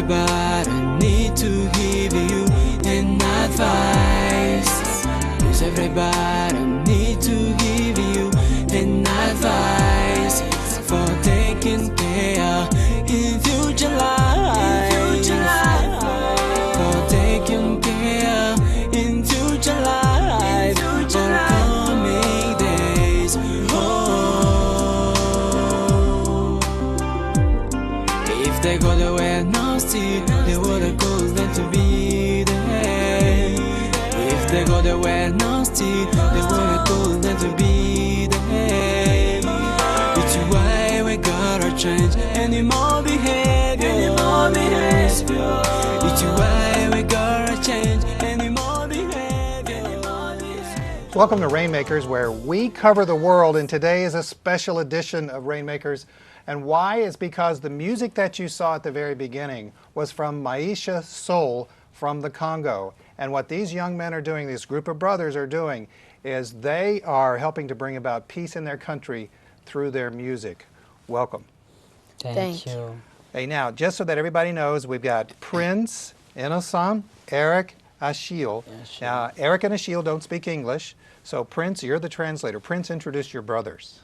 everybody need to give you an advice. Cause everybody need to give you an advice for taking care in future life. For taking care in future life. For coming days. Oh. If they go the way nasty, they would have caused them to be there. If they go the way nasty, they would have caused them to be there. It's why we gotta change any more behavior. It's why we gotta change any more behavior. Welcome to Rainmakers, where we cover the world, and today is a special edition of Rainmakers. And why is because the music that you saw at the very beginning was from Maisha Soul from the Congo. And what these young men are doing, this group of brothers are doing, is they are helping to bring about peace in their country through their music. Welcome. Thank you. Hey, now, just so that everybody knows, we've got Prince, Innocent, Eric, Achille. Now, Eric and Achille don't speak English, so Prince, you're the translator. Prince, introduce your brothers.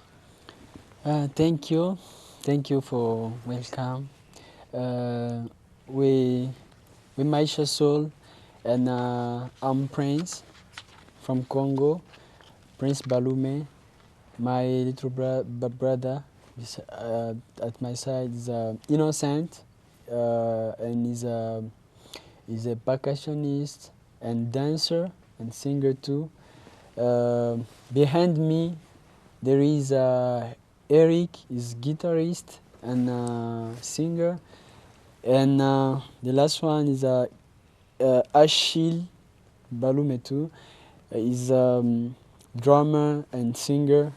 Thank you. Thank you for welcome. We Maisha Soul, and I'm Prince from Congo, Prince Balume. My little brother is, at my side is Innocent, and he's a percussionist and dancer and singer too. Behind me there is Eric, is guitarist and singer, and the last one is Achille Balume too. Is drummer and singer,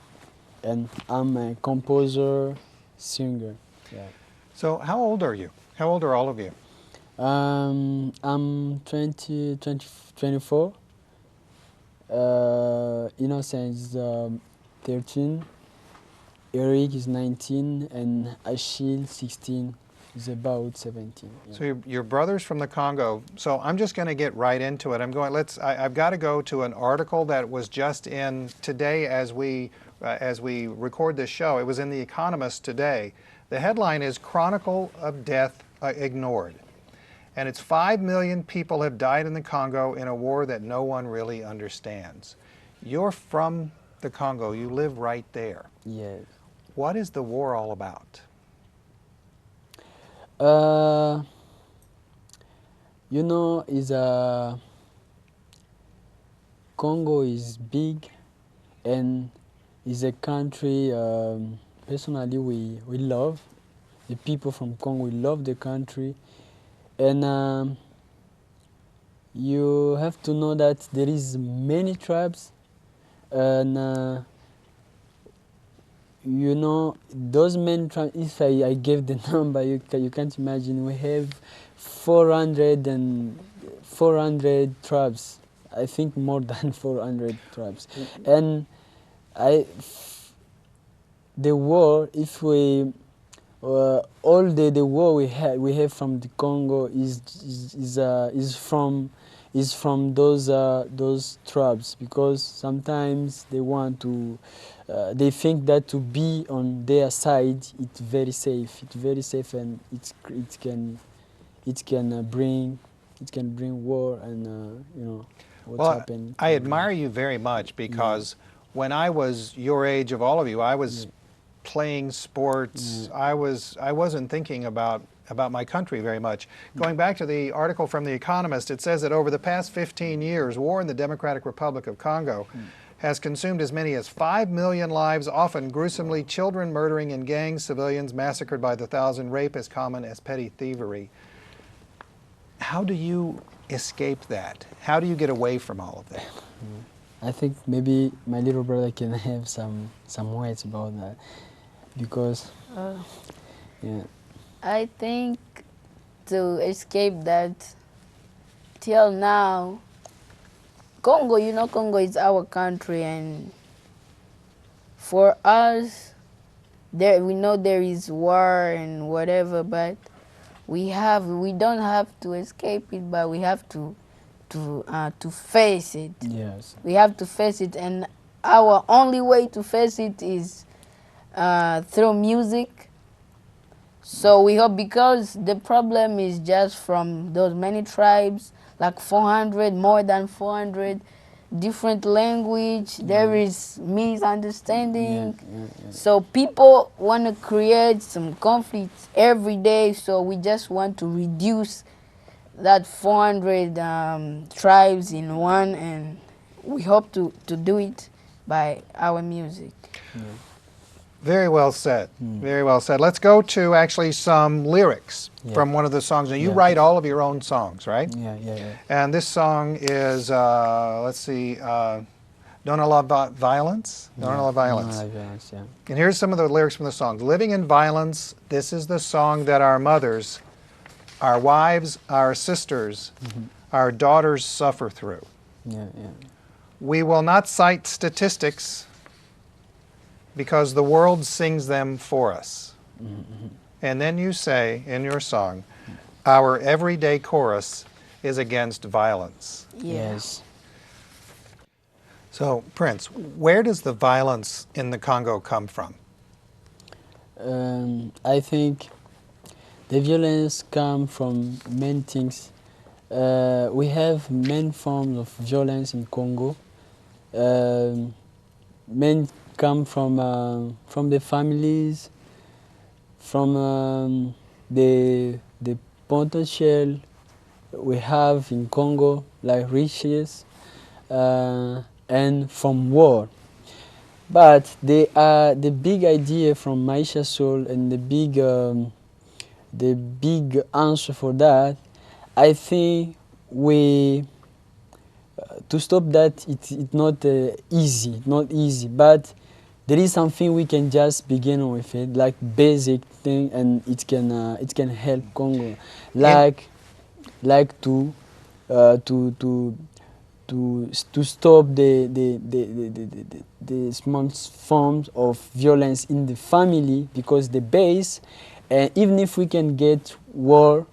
and I'm a composer, singer. Yeah. So how old are you? How old are all of you? I'm 24. Innocent is 13. Eric is 19, and Achille 16. Is about 17. Yeah. So your brothers from the Congo. So I'm just going to get right into it. I've got to go to an article that was just in today as we record this show. It was in The Economist today. The headline is "Chronicle of Death Ignored," and it's 5 million people have died in the Congo in a war that no one really understands. You're from the Congo. You live right there. Yes. What is the war all about? You know, Congo is big, and is a country. Personally, we love the people from Congo. We love the country, and you have to know that there is many tribes, and you know, those many tribes, if I gave the number, you can't imagine. We have 400 tribes. I think more than 400 tribes. And the war, if we all the war we have from the Congo is from those tribes, because sometimes they want to. They think that to be on their side, it's very safe. It's very safe, and it can bring war, and you know what's happening. I admire you very much, because when I was your age of all of you, I was playing sports. I wasn't thinking about my country very much. Going back to the article from The Economist, it says that over the past 15 years, war in the Democratic Republic of Congo has consumed as many as 5 million lives, often gruesomely, children murdering in gangs, civilians massacred by the thousand, rape as common as petty thievery. How do you escape that? How do you get away from all of that? I think maybe my little brother can have some words about that, because I think to escape that, till now, Congo, you know, Congo is our country, and for us, we know there is war and whatever, but we don't have to escape it, but we have to face it. Yes. We have to face it, and our only way to face it is through music. So we hope, because the problem is just from those many tribes, like 400, more than 400, different language, there is misunderstanding. So people want to create some conflicts every day, so we just want to reduce that 400 tribes in one, and we hope to do it by our music. Very well said. Very well said. Let's go to actually some lyrics from one of the songs. Now, you write all of your own songs, right? Yeah. And this song is, let's see, Don't Allow Violence? Don't Allow Violence. Yeah. And here's some of the lyrics from the song. Living in violence, this is the song that our mothers, our wives, our sisters, our daughters suffer through. Yeah. We will not cite statistics because the world sings them for us. And then you say in your song, our everyday chorus is against violence. Yes. So, Prince, where does the violence in the Congo come from? I think the violence comes from many things. We have many forms of violence in Congo. Men come from the families, from the potential we have in Congo, like riches, and from war. But the big idea from Maisha Soul, and the big answer for that, I think to stop that, it's not easy, but there is something we can just begin with it, like basic thing, and it can help Congo, like to stop the small forms of violence in the family, because the base, and even if we can get war,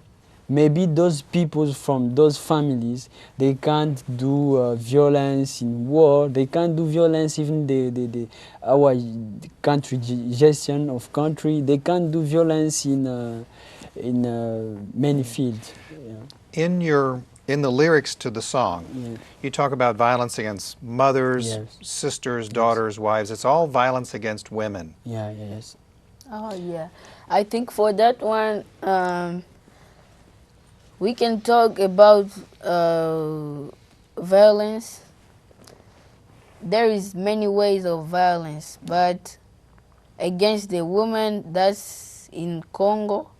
maybe those people from those families, they can't do violence in war. They can't do violence even our country gestion of country. They can't do violence in many fields. Yeah. In the lyrics to the song, you talk about violence against mothers, sisters, daughters, wives. It's all violence against women. Yes. Oh yeah, I think for that one, we can talk about violence. There is many ways of violence, but against the woman, that's in Congo,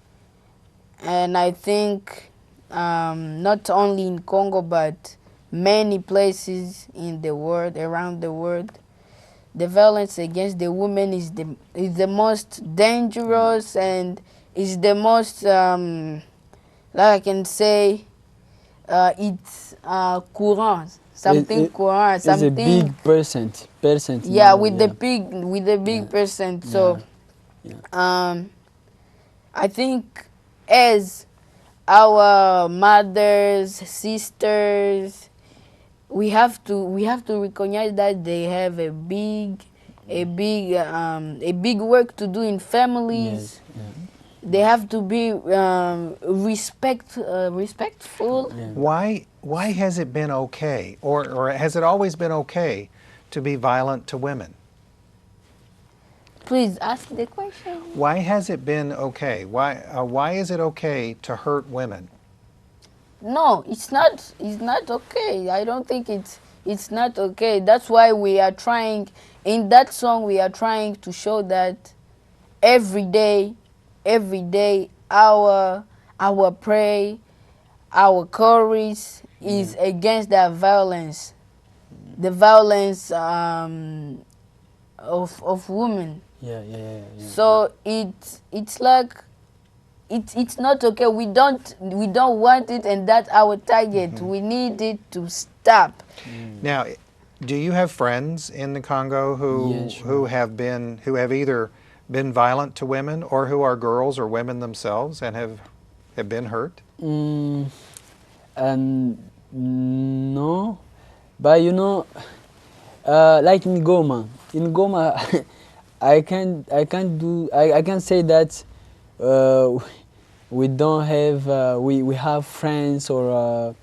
and I think not only in Congo but many places in the world, around the world, the violence against the woman is the most dangerous, and is the most like I can say, it's courant, something courant, something. It's a big percent. Yeah, with the big percent. So, I think as our mothers, sisters, we have to recognize that they have a big work to do in families. They have to be respectful. Why has it been okay, or has it always been okay to be violent to women? Please ask the question. Why has it been okay? Why is it okay to hurt women? No, it's not. It's not okay. I don't think it's not okay. That's why we are trying. In that song, we are trying to show that every day, our prayer, our courage is against that violence, the violence of women. So it's like it's not okay. We don't want it, and that's our target. We need it to stop. Now, do you have friends in the Congo who have either been violent to women, or who are girls or women themselves and have have been hurt? And no, but you know, like in Goma, I can say that uh, we don't have we have friends or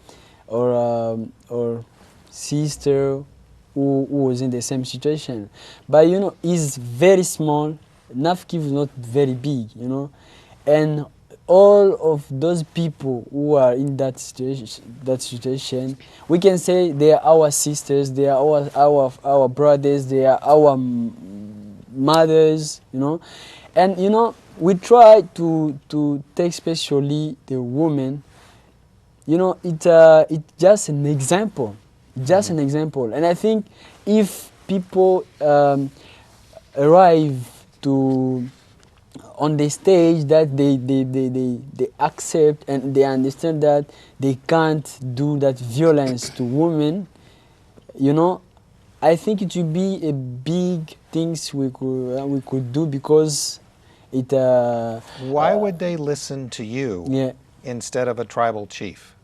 sister who was in the same situation. But you know, it's very small. Nafkiv is not very big, you know, and all of those people who are in that situation, we can say they are our sisters, they are our brothers, they are our mothers, you know, and you know we try to take especially the women. You know, it's just an example, just an example, and I think if people arrive to on the stage that they accept and they understand that they can't do that violence to women, you know, I think it will be a big things we could do because it Why would they listen to you yeah. instead of a tribal chief?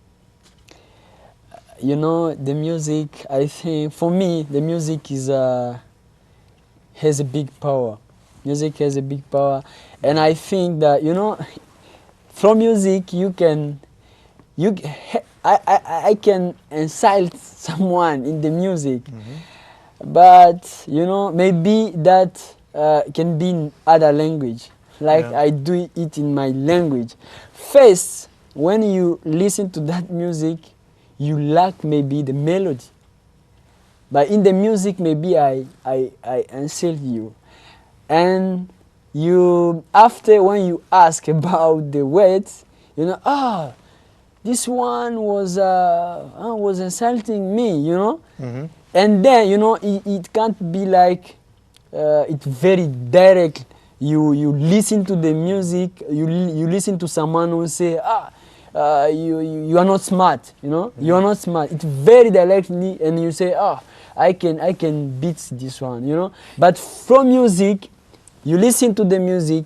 You know, the music, I think for me the music is has a big power. Music has a big power, and I think that you know, from music you can, you, I can insult someone in the music, but you know maybe that can be in other language, like Yeah. I do it in my language. First, when you listen to that music, you lack maybe the melody. But in the music, maybe I insult you. And you, after when you ask about the words, you know, this one was insulting me, you know. Mm-hmm. And then, you know, it can't be like, it's very direct. You listen to the music, you listen to someone who say, you are not smart, you know, you are not smart. It's very directly, and you say, I can beat this one, you know. But from music, you listen to the music,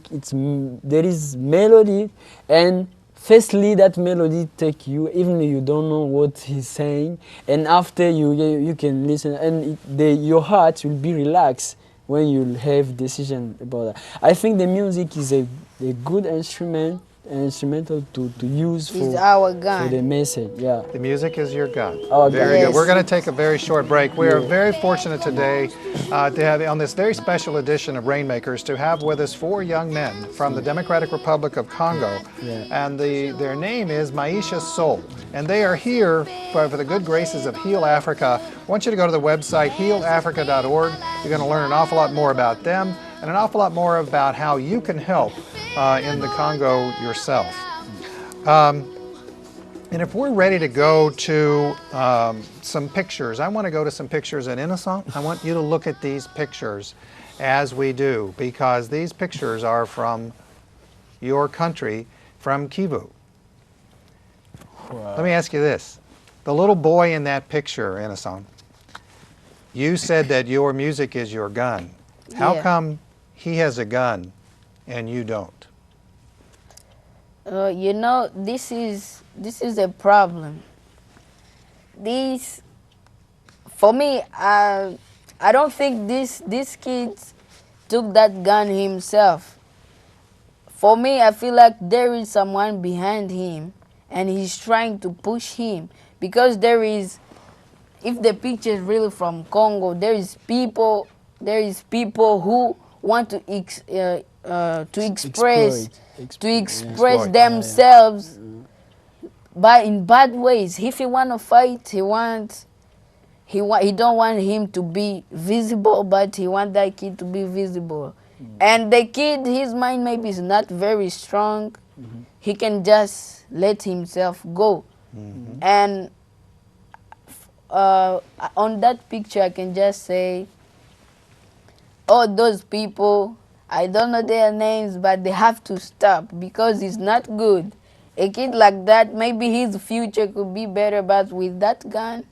there is melody, and firstly that melody take you even if you don't know what he's saying, and after you can listen, and your heart will be relaxed when you have decision about that. I think the music is a good instrument, an instrumental to use It's our for gun. the message. Yeah. The music is your gun. Our Very gun. good. We're Yes. going to take a very short break. We are very fortunate today to have on this very special edition of Rainmakers to have with us 4 young men from the Democratic Republic of Congo. Yeah. And their name is Maisha Soul. And they are here for the good graces of Heal Africa. I want you to go to the website healafrica.org. You're going to learn an awful lot more about them and an awful lot more about how you can help in the Congo yourself. And if we're ready to go to some pictures, I want to go to some pictures. And Innocent, I want you to look at these pictures as we do, because these pictures are from your country, from Kivu. Let me ask you this. The little boy in that picture, Innocent, you said that your music is your gun. How Yeah. come he has a gun and you don't? You know, this is a problem. This, for me, I don't think this kid took that gun himself. For me, I feel like there is someone behind him, and he's trying to push him, because there is, if the picture is really from Congo, there is people who want to express Exploit. themselves by in bad ways. If he want to fight, he don't want him to be visible, but he want that kid to be visible. And the kid, his mind maybe is not very strong. He can just let himself go. And on that picture, I can just say, all those people, I don't know their names, but they have to stop, because it's not good. A kid like that, maybe his future could be better, but with that gun,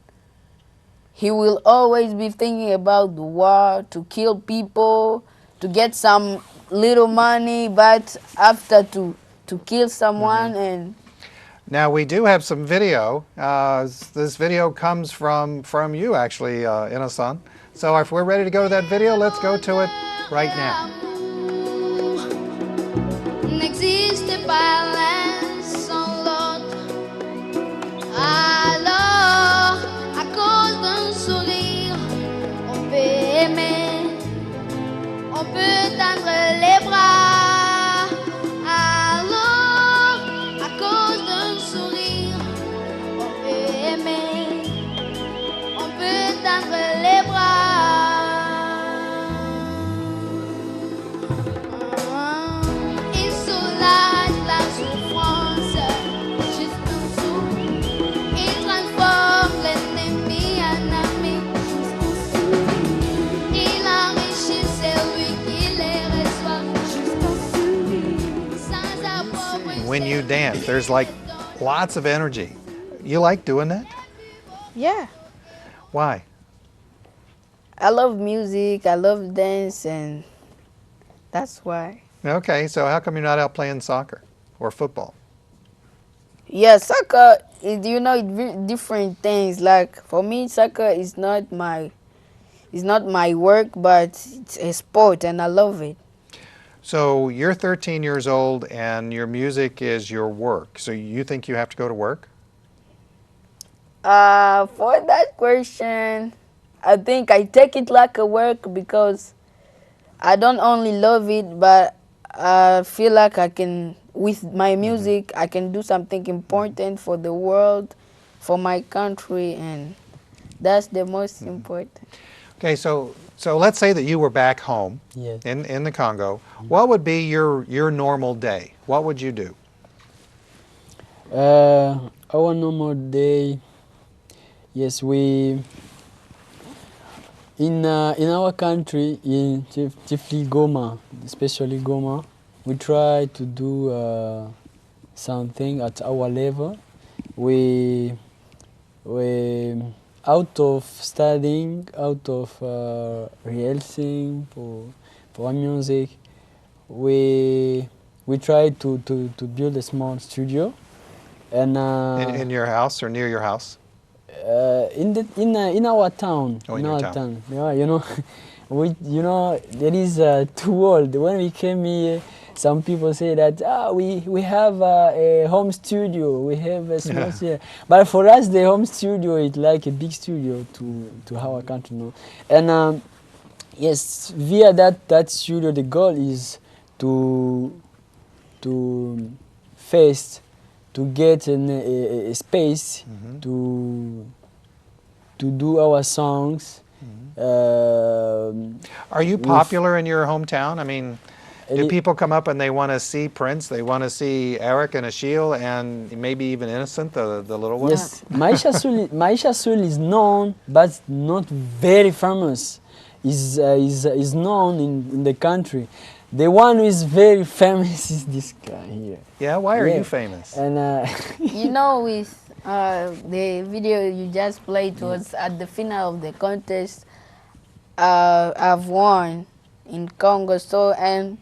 he will always be thinking about the war, to kill people, to get some little money, but after to kill someone, and Now we do have some video. This video comes from you actually, Innocent. So if we're ready to go to that video, let's go to it right now. N'existe pas l'un sans l'autre. Alors, à cause d'un sourire, on peut aimer, on peut tendre les bras. Alors, à cause d'un sourire, on peut aimer, on peut tendre les bras. Il soulage la souffrance juste un sourire. Il transforme l'ennemi en ami juste un sourire. Il enrichit celui qui les reçoit juste un sourire. Sans approprier. When you dance, there's like lots of energy. You like doing that? Yeah. Why? I love music, I love dance, and that's why. Okay, so how come you're not out playing soccer or football? Yeah, soccer, different things. Like for me, soccer is not my work, but it's a sport, and I love it. So you're 13 years old and your music is your work. So you think you have to go to work? For that question, I think I take it like a work because I don't only love it, but I feel like I can, with my music, I can do something important for the world, for my country, and that's the most important. Okay, so let's say that you were back home Yes. in the Congo. What would be your normal day? What would you do? Our normal day, yes, in our country, in chiefly Goma, especially Goma, we try to do something at our level. We out of studying, out of rehearsing for our music, we try to build a small studio, and In your house or near your house? in our town. Oh, in your town. Yeah, there is two worlds. When we came here, some people say that we have a home studio, we have a small studio. But for us, the home studio is like a big studio to our country, And yes, via that studio, the goal is to first to get a space to do our songs. Are you popular in your hometown? I mean, do Eli- people come up and they want to see Prince, they want to see Eric and Achille, and maybe even Innocent, the little one? Yes, Maisha Soul is known, but not very famous. Is known in the country. The one who is very famous is this guy here. Yeah, why are Yeah. you famous? And With the video you just played was at the final of the contest. I've won in Congo, and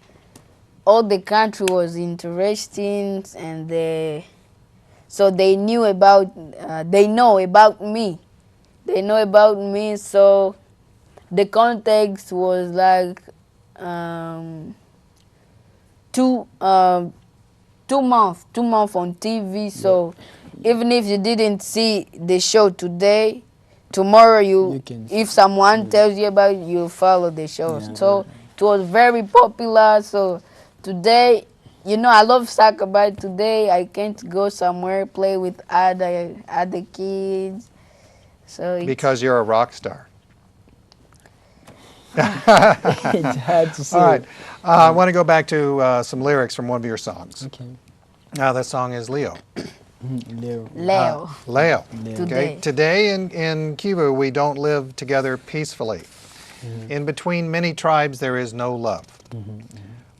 all the country was interesting, and they knew about they know about me. They know about me, so the context was like 2 months on TV. So even if you didn't see the show today, tomorrow You can if someone tells you about it, you follow the show. Yeah. So it was very popular. So today, I love soccer, but today I can't go somewhere play with other kids. So Because you're a rock star. it's hard to say. All right. I want to go back to some lyrics from one of your songs. Okay. That song is Leo. Leo. Leo. Leo. Today. Today in Kivu, we don't live together peacefully. In between many tribes, there is no love.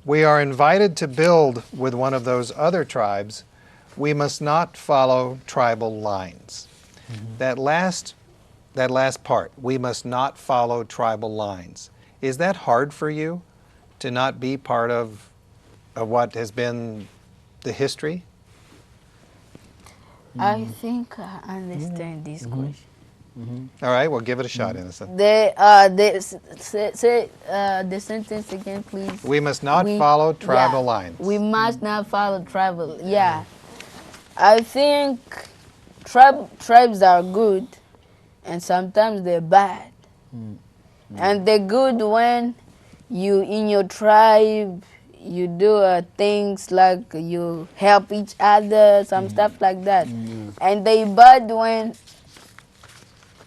We are invited to build with one of those other tribes. We must not follow tribal lines. That last part, we must not follow tribal lines. Is that hard for you to not be part of what has been the history? I think I understand this question. All right, well, give it a shot, Innocent. Say the sentence again, please. We must not follow tribal yeah, lines. We must not follow tribal. Yeah, I think tribes are good, and sometimes they're bad. And they're good when you in your tribe you do things like you help each other, some stuff like that. And they bad when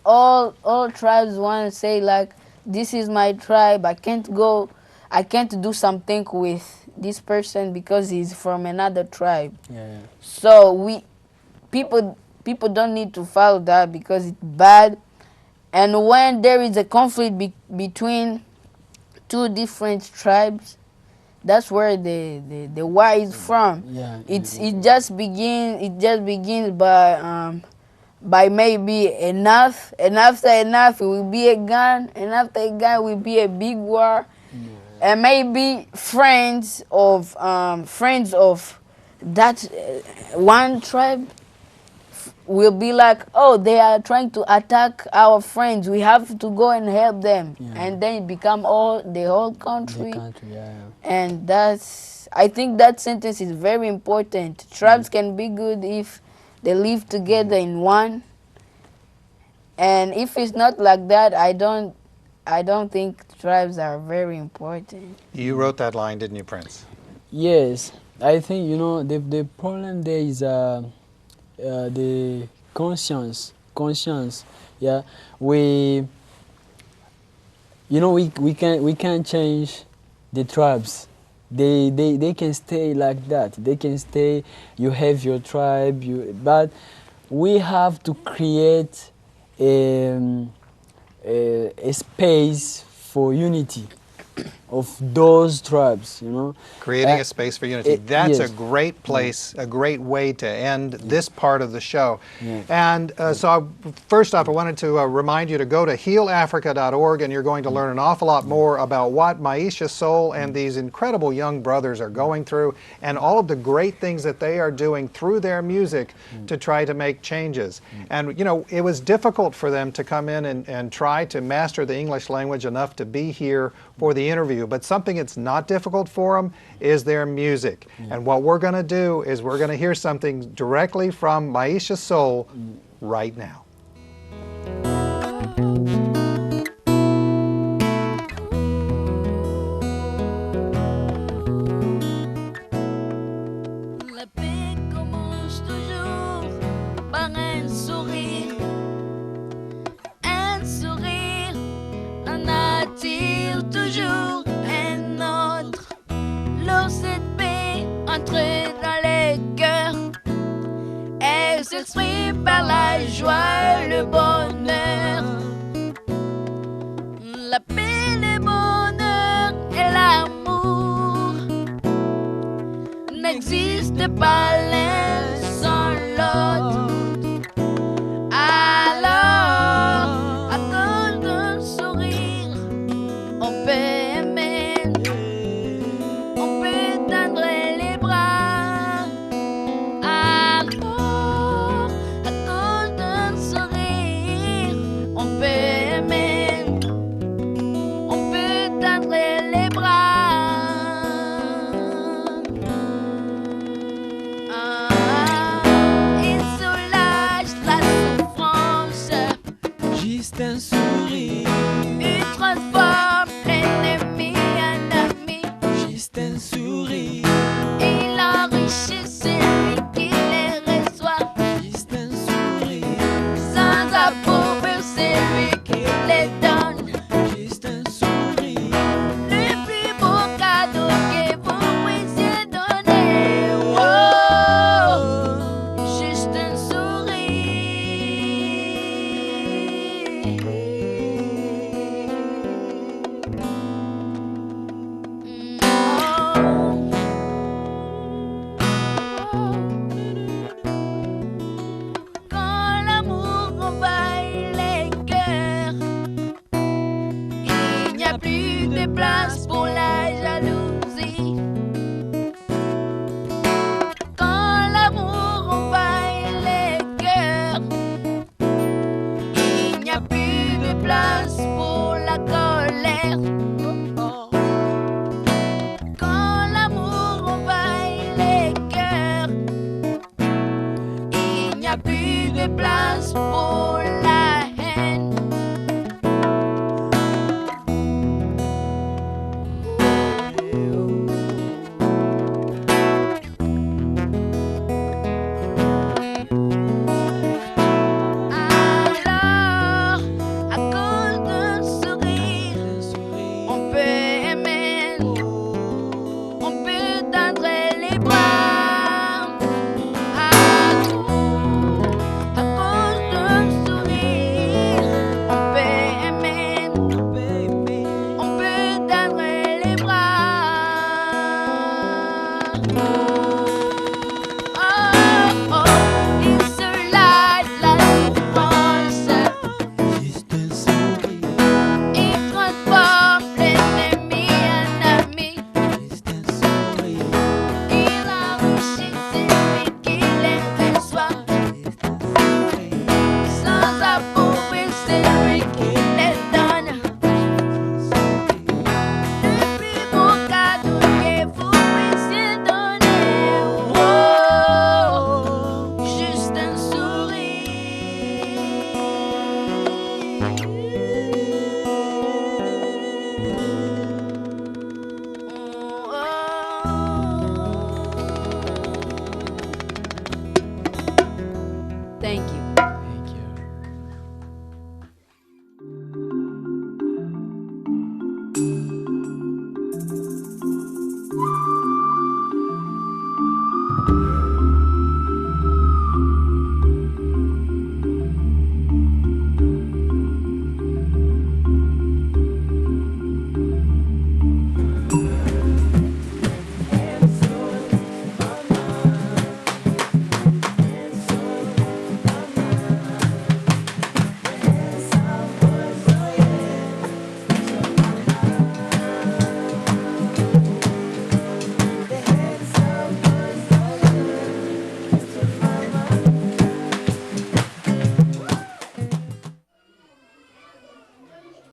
all tribes want to say like, this is my tribe, I can't do something with this person because he's from another tribe. Yeah. So people don't need to follow that because it's bad. And when there is a conflict between two different tribes, that's where the war is from. Yeah. It just begins by maybe enough, and after enough it will be a gun, and after a gun will be a big war. And maybe friends of that one tribe will be like, oh, they are trying to attack our friends, we have to go and help them. And then it become the whole country. The country, yeah. And I think that sentence is very important. Tribes can be good if they live together in one. And if it's not like that, I don't think tribes are very important. You wrote that line, didn't you, Prince? Yes, I think the problem there is the conscience. Yeah, we can't change the tribes. They can stay like that. They can stay. You have your tribe. But we have to create a space for unity of those tribes, Creating a space for unity. That's yes. a great place, a great way to end this part of the show. Yeah. And first off, I wanted to remind you to go to healafrica.org, and you're going to learn an awful lot more about what Maisha Soul and these incredible young brothers are going through, and all of the great things that they are doing through their music to try to make changes. And it was difficult for them to come in and try to master the English language enough to be here for the interview, but something that's not difficult for them is their music. And what we're going to do is we're going to hear something directly from Maisha Soul right now. La paix commence toujours par un sourire. Un sourire en attire toujours un autre. Lorsque cette paix entre dans les cœurs, elle s'exprime par la joie, le bonheur. La paix, le bonheur et l'amour n'existent pas l'un sans l'autre. Alors, à cause d'un sourire, on peut aimer, on peut tendre les bras. Alors, à cause d'un sourire, on peut aimer, on peut tendre les bras. Il soulage la souffrance, Juste un sourire, il transforme l'ennemi en ami, juste un sourire, il enrichit celui qui les reçoit, juste un sourire, sans approuveur celui qui les donne. juste un sourire, Le plus beau cadeau que vous puissiez donner, oh, juste un sourire. Quand l'amour envahit les cœurs, il n'y a plus de place pour